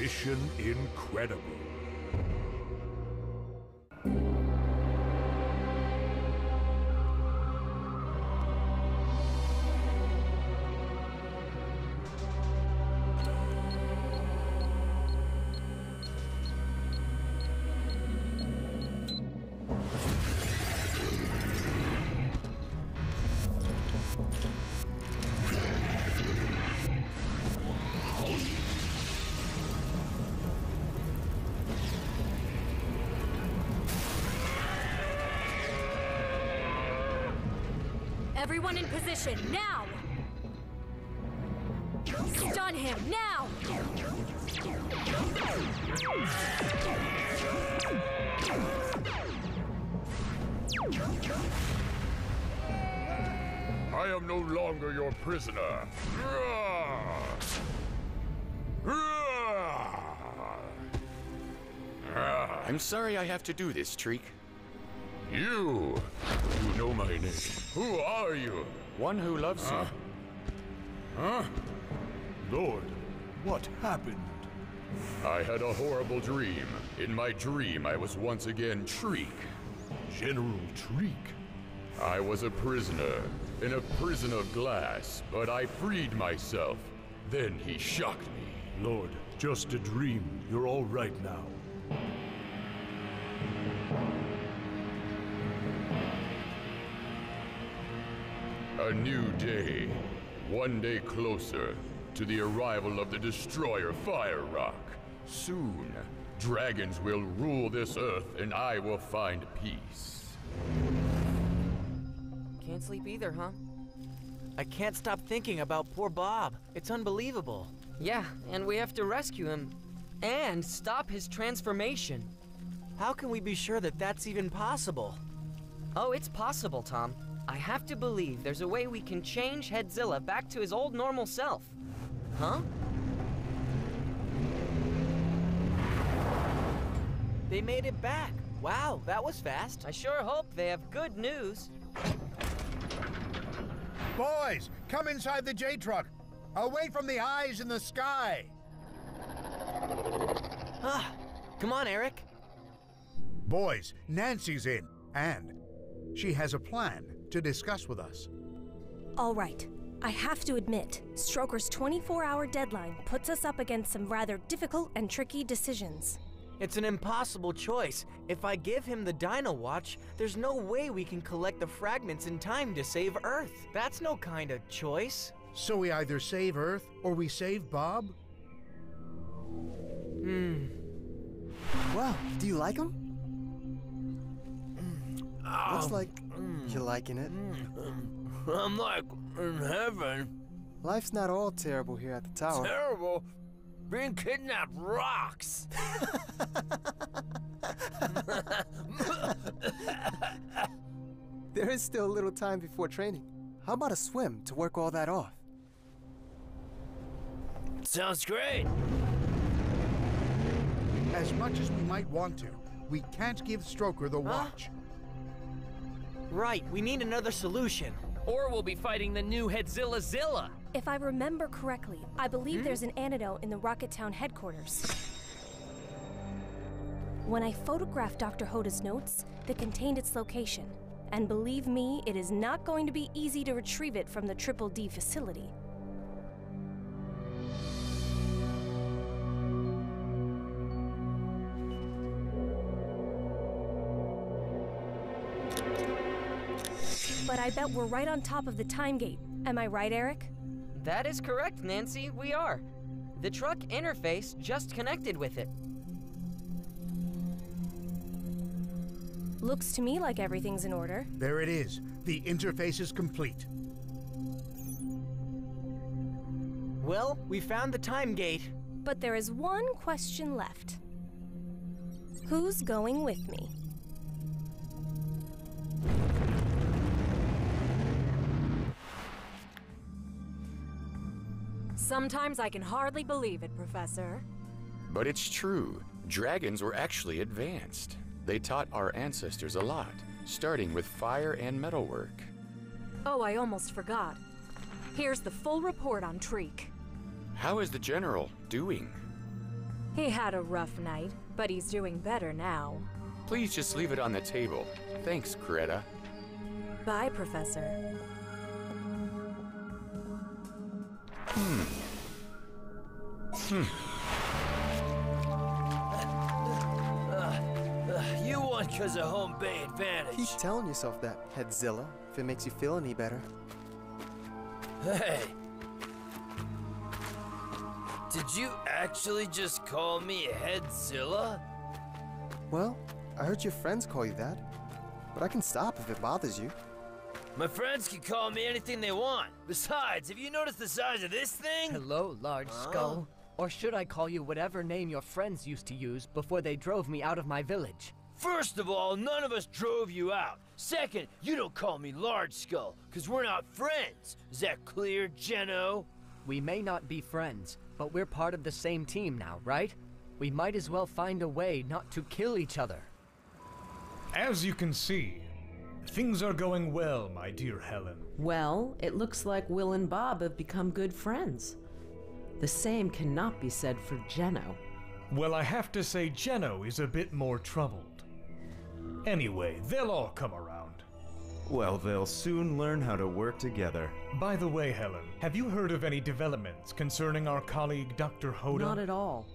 Mission incredible. Everyone in position, now! Stun him, now! I am no longer your prisoner. I'm sorry I have to do this, Treek. You know my name. Who are you? One who loves you. Huh? Lord, what happened? I had a horrible dream. In my dream, I was once again Treek. General Treek. I was a prisoner, in a prison of glass, but I freed myself. Then he shocked me. Lord, just a dream. You're all right now. A new day. One day closer to the arrival of the destroyer Fire Rock. Soon, dragons will rule this earth and I will find peace. Can't sleep either, huh? I can't stop thinking about poor Bob. It's unbelievable. Yeah, and we have to rescue him and stop his transformation. How can we be sure that that's even possible? Oh, it's possible, Tom. I have to believe there's a way we can change Headzilla back to his old normal self. Huh? They made it back. Wow, that was fast. I sure hope they have good news. Boys, come inside the J-Truck. Away from the eyes in the sky. Come on, Eric. Boys, Nancy's in, and she has a plan to discuss with us. All right. I have to admit, Stroker's 24-hour deadline puts us up against some rather difficult and tricky decisions. It's an impossible choice. If I give him the Dino Watch, there's no way we can collect the fragments in time to save Earth. That's no kind of choice. So we either save Earth or we save Bob? Well, do you like him? Looks like you're liking it. I'm like in heaven. Life's not all terrible here at the tower. Terrible? Being kidnapped rocks. There is still a little time before training. How about a swim to work all that off? Sounds great. As much as we might want to, we can't give Stroker the watch. Right, we need another solution. Or we'll be fighting the new Headzilla Zilla. If I remember correctly, I believe there's an antidote in the Rocket Town headquarters. When I photographed Dr. Hoda's notes, they contained its location. And believe me, it is not going to be easy to retrieve it from the Triple D facility. But I bet we're right on top of the time gate. Am I right, Eric? That is correct, Nancy. We are. The truck interface just connected with it. Looks to me like everything's in order. There it is. The interface is complete. Well, we found the time gate. But there is one question left. Who's going with me? Sometimes I can hardly believe it, Professor. But it's true. Dragons were actually advanced. They taught our ancestors a lot, starting with fire and metalwork. Oh, I almost forgot. Here's the full report on Treek. How is the General doing? He had a rough night, but he's doing better now. Please just leave it on the table. Thanks, Greta. Bye, Professor. You won because of home bay advantage. Keep telling yourself that, Headzilla, if it makes you feel any better. Hey. Did you actually just call me Headzilla? Well, I heard your friends call you that, but I can stop if it bothers you. My friends can call me anything they want. Besides, have you noticed the size of this thing? Hello, large skull. Or should I call you whatever name your friends used to use before they drove me out of my village? First of all, none of us drove you out. Second, you don't call me Large Skull, because we're not friends. Is that clear, Geno? We may not be friends, but we're part of the same team now, right? We might as well find a way not to kill each other. As you can see, things are going well, my dear Helen. Well, it looks like Will and Bob have become good friends. The same cannot be said for Geno. Well, I have to say Geno is a bit more troubled. Anyway, they'll all come around. Well, they'll soon learn how to work together. By the way, Helen, have you heard of any developments concerning our colleague Dr. Hoda? Not at all.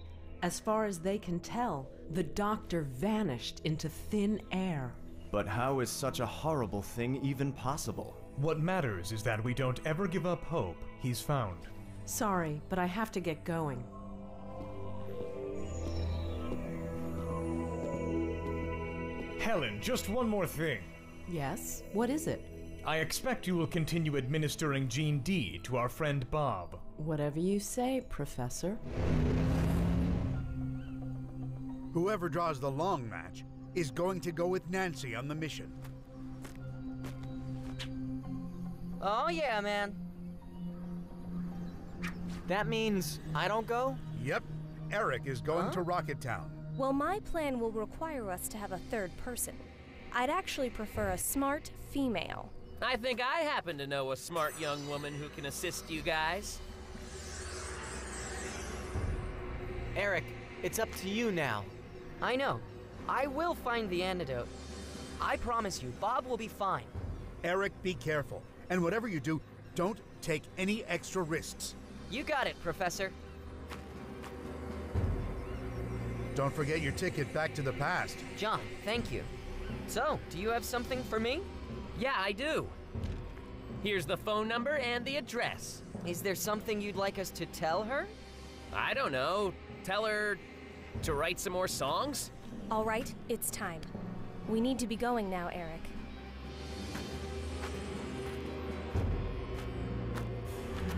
As far as they can tell, the doctor vanished into thin air. But how is such a horrible thing even possible? What matters is that we don't ever give up hope. He's found. Sorry, but I have to get going. Helen, just one more thing. Yes? What is it? I expect you will continue administering Gene D to our friend Bob. Whatever you say, Professor. Whoever draws the long match is going to go with Nancy on the mission. Oh yeah, man. That means I don't go? Yep, Eric is going to Rocket Town. Well, my plan will require us to have a third person. I'd actually prefer a smart female. I think I happen to know a smart young woman who can assist you guys. Eric, it's up to you now. I know. I will find the antidote. I promise you, Bob will be fine. Eric, be careful. And whatever you do, don't take any extra risks. You got it, Professor. Don't forget your ticket back to the past. John, thank you. So, do you have something for me? Yeah, I do. Here's the phone number and the address. Is there something you'd like us to tell her? I don't know. Tell her to write some more songs? All right, it's time. We need to be going now, Eric.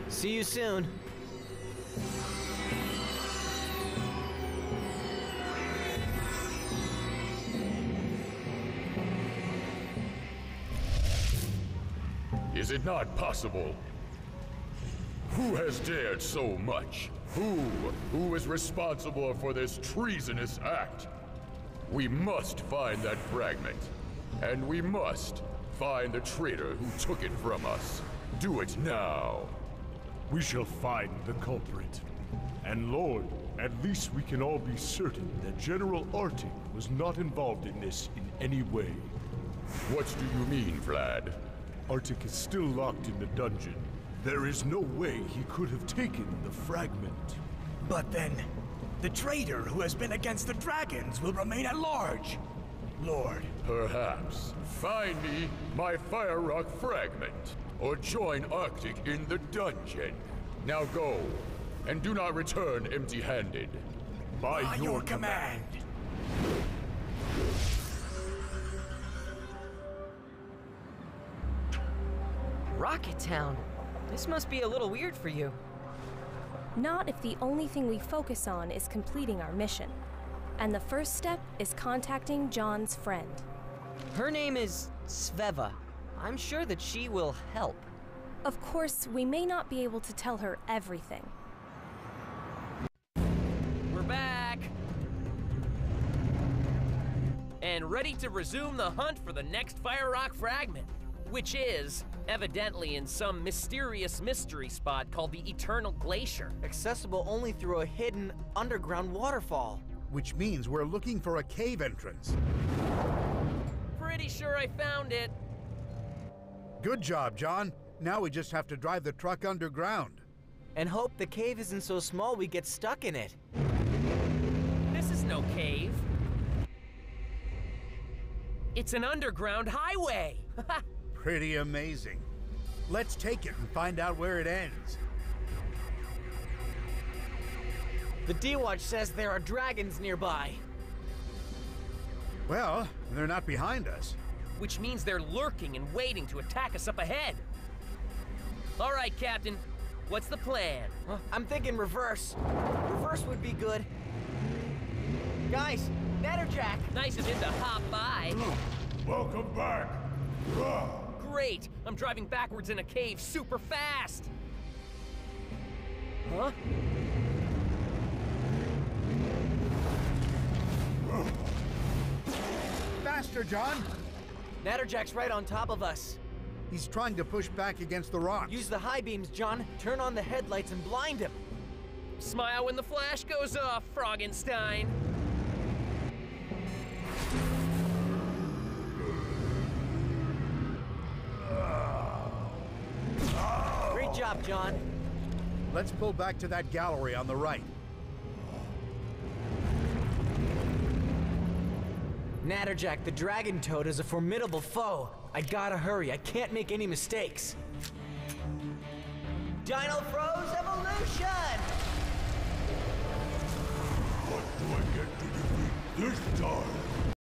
See you soon. Is it not possible? Who has dared so much? Who is responsible for this treasonous act? We must find that fragment. And we must find the traitor who took it from us. Do it now. We shall find the culprit. And Lord, at least we can all be certain that General Arctic was not involved in this in any way. What do you mean, Vlad? Arctic is still locked in the dungeon. There is no way he could have taken the fragment. But then, the traitor who has been against the dragons will remain at large. Lord. Perhaps. Find me my Fire Rock fragment, or join Arctic in the dungeon. Now go, and do not return empty-handed. By your command. Rocket Town. This must be a little weird for you. Not if the only thing we focus on is completing our mission. And the first step is contacting John's friend. Her name is Sveva. I'm sure that she will help. Of course, we may not be able to tell her everything. We're back! And ready to resume the hunt for the next Fire Rock fragment, which is Evidently in some mysterious mystery spot called the Eternal Glacier. Accessible only through a hidden underground waterfall. Which means we're looking for a cave entrance. Pretty sure I found it. Good job, John. Now we just have to drive the truck underground. And hope the cave isn't so small we get stuck in it. This is no cave. It's an underground highway. Pretty amazing. Let's take it and find out where it ends. The D-Watch says there are dragons nearby. Well, they're not behind us. Which means they're lurking and waiting to attack us up ahead. All right, Captain. What's the plan? I'm thinking reverse. Reverse would be good. Guys, Natterjack! Nice of him to hop by. Welcome back. Great! I'm driving backwards in a cave super fast! Huh? Faster, John! Natterjack's right on top of us. He's trying to push back against the rocks. Use the high beams, John. Turn on the headlights and blind him. Smile when the flash goes off, Froggenstein. Great job, John. Let's pull back to that gallery on the right. Natterjack, the dragon toad is a formidable foe. I gotta hurry. I can't make any mistakes. DINIFROZ evolution! What do I get to defeat this time?